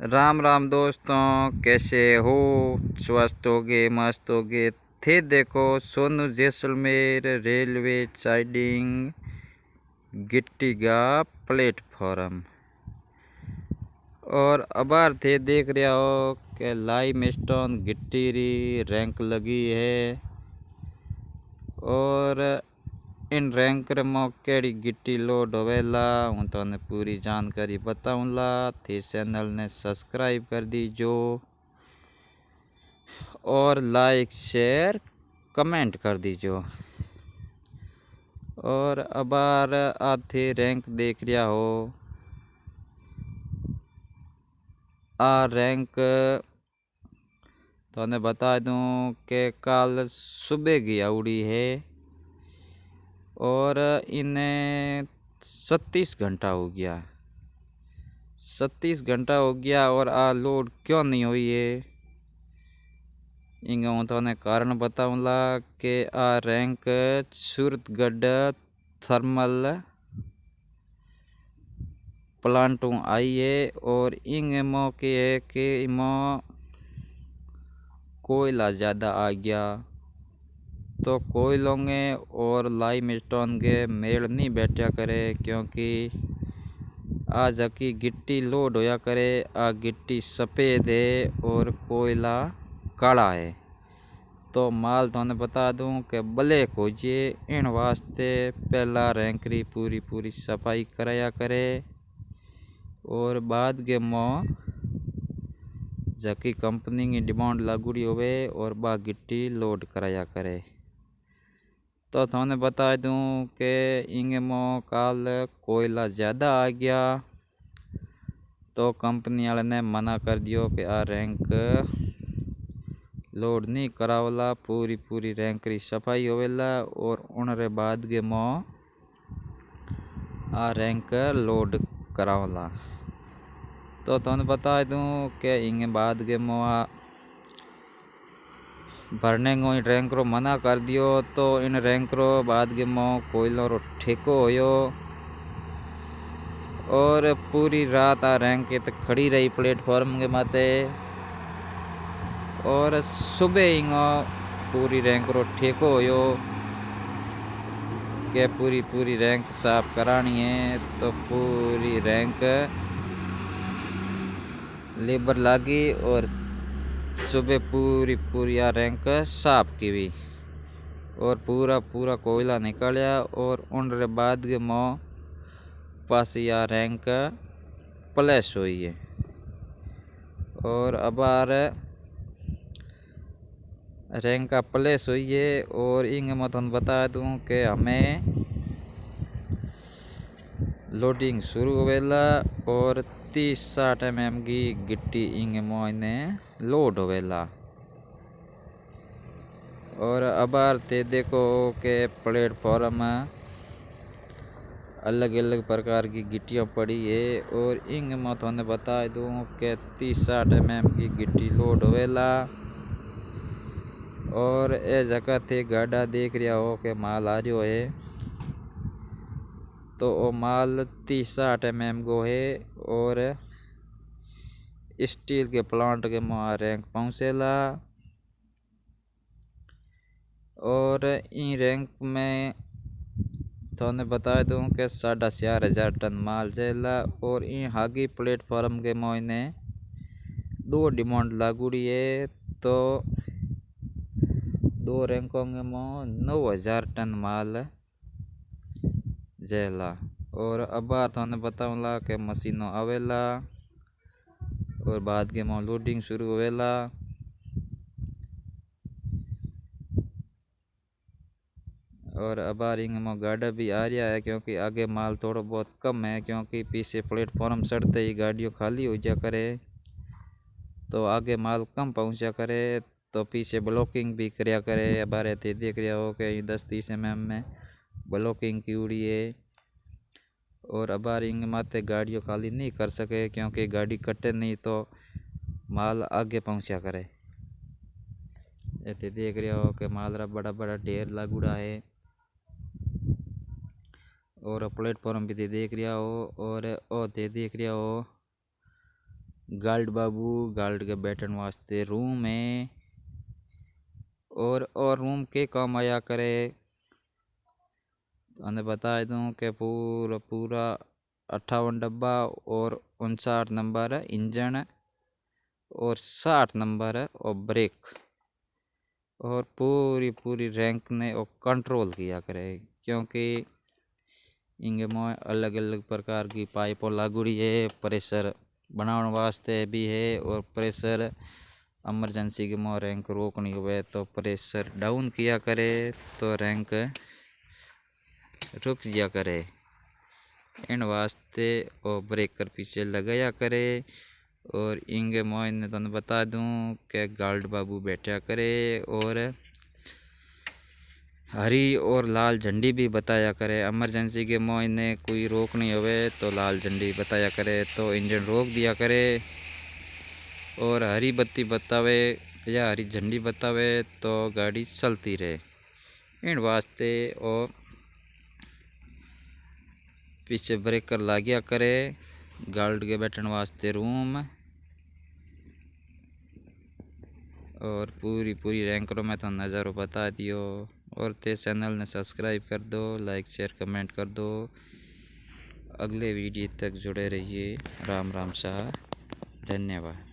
राम राम दोस्तों, कैसे हो? स्वस्थ होगे, मस्त होगे थे। देखो, सोनू जैसलमेर रेलवे साइडिंग गिट्टी का प्लेटफॉर्म। और अबार थे देख रहा हो कि लाइम स्टोन गिट्टी री रैंक लगी है। और इन रैंक में केड़ी गिट्टी लोड होवेला हूँ तो पूरी जानकारी बताऊँला। थे चैनल ने सब्सक्राइब कर दीजो और लाइक शेयर कमेंट कर दीजो। और अबार आथे रैंक देख रहा हो, आ रैंक तो बता दूं कि कल सुबह की उड़ी है और इन्हें 37 घंटा हो गया। 37 घंटा हो गया और आ लोड क्यों नहीं हुई है, इंगा हूँ तो कारण बताऊँला कि आ रैंक सूरतगढ़ थर्मल प्लांटों आई है। और इंग के है कि इमो कोयला ज़्यादा आ गया तो कोयलों और लाइम स्टोन के मेल नहीं बैठा करे, क्योंकि आज की गिट्टी लोड होया करे आ गिट्टी सफ़ेद है और कोयला काला है। तो माल तो बता दूं कि ब्लैक हो जाए, इन वास्ते पहला रैंकरी पूरी सफाई कराया करे और बाद के जकी कंपनी की डिमांड लागूड़ी होवे और बा गिट्टी लोड कराया करे। तो थाने बता दूं कि इंगे काल कोयला ज़्यादा आ गया तो कंपनी वाले ने मना कर दियो कि आ रैंक लोड नहीं करावला, पूरी रैंक री सफाई होवेला और उनरे बाद के आ रैंक लोड करावला। तो तुम बता दूं कि इंगे बाद के भरने को रैंक रो मना कर दियो तो इन रैंक रो बाद के कोयलों रो ठेको होयो और पूरी रात आ रैंक तक खड़ी रही प्लेटफॉर्म के माते। और सुबह इंगो पूरी रैंक रो ठेको होयो कि पूरी रैंक साफ करानी है। तो पूरी रैंक लेबर लागी और सुबह पूरी आ रैंक साफ की हुई और पूरा कोयला निकलिया और उन बाद के पास आ रैंक प्लस हुई है। और अब रैंक का प्लेस हुई है और इंग मैं तुम बता दूं कि हमें लोडिंग शुरू होवेला और 30-60 mm की गिट्टी इंग मोने लोड होवेला। और अब ते देखो कि प्लेटफॉर्म अलग अलग प्रकार की गिट्टियाँ पड़ी है और इंग मैं तुमने बता दूं कि 30-60 mm की गिट्टी लोड होवेला। और ए जगह थे गाड़ा देख रहा हो कि माल आ रहा है तो वो माल 30-60 mm को है और स्टील के प्लांट के रैंक पहुँचेला। और इन रैंक में थोने बता दूं कि 4,500 टन माल चला और इन हागी प्लेटफॉर्म के मोने 2 डिमांड लागूड़ी है तो 2 रैंकों में 9,000 टन माल जेला। और अब थोने बताऊंला कि मशीनों आवेला और बाद के लोडिंग शुरू होवेला। और अब रिंग में गाड़ा भी आ रहा है क्योंकि आगे माल थोड़ा बहुत कम है, क्योंकि पीछे प्लेटफॉर्म चढ़ते ही गाड़ियों खाली हो जा करे तो आगे माल कम पहुंचा करे तो पीछे ब्लॉकिंग भी कराया करे। अब थे देख रहा हो कि 10-30 mm में ब्लॉकिंग की उड़ी है और अब रिंग माते गाड़ियों खाली नहीं कर सके, क्योंकि गाड़ी कटे नहीं तो माल आगे पहुंचा करे। ऐसे देख रहे हो कि माल रा बड़ा ढेर लागूड़ा है और प्लेटफॉर्म भी देख रहा हो और ओ देख रहा हो गार्ड बाबू गार्ड के बैठने वास्ते रूम है। और रूम के काम आया करे। उन्हें बता दूं कि पूरा 58 डब्बा और 59 नंबर है इंजन और 60 नंबर है और ब्रेक। और पूरी रैंक ने और कंट्रोल किया करे, क्योंकि इंगे में अलग अलग प्रकार की पाइपों लागूड़ी है। प्रेशर बनाने वास्ते भी है और प्रेशर इमरजेंसी के में रैंक रोकनी हुए तो प्रेशर डाउन किया करे तो रैंक रुक जा करे। इन वास्ते और ब्रेकर पीछे लगाया करे। और इंगे मोइन तो बता दूं कि गार्ड बाबू बैठा करे और हरी और लाल झंडी भी बताया करे। इमरजेंसी के मोइने कोई रोकनी होवे तो लाल झंडी बताया करे तो इंजन रोक दिया करे। और हरी बत्ती बतावे या हरी झंडी बतावे तो गाड़ी चलती रहे। इन वास्ते और पीछे ब्रेकर लाग्या करे। गार्ड के बैठने वास्ते रूम और पूरी रैंकरों में तो नज़ारों बता दियो। और ते चैनल ने सब्सक्राइब कर दो, लाइक शेयर कमेंट कर दो। अगले वीडियो तक जुड़े रहिए। राम राम शाह, धन्यवाद।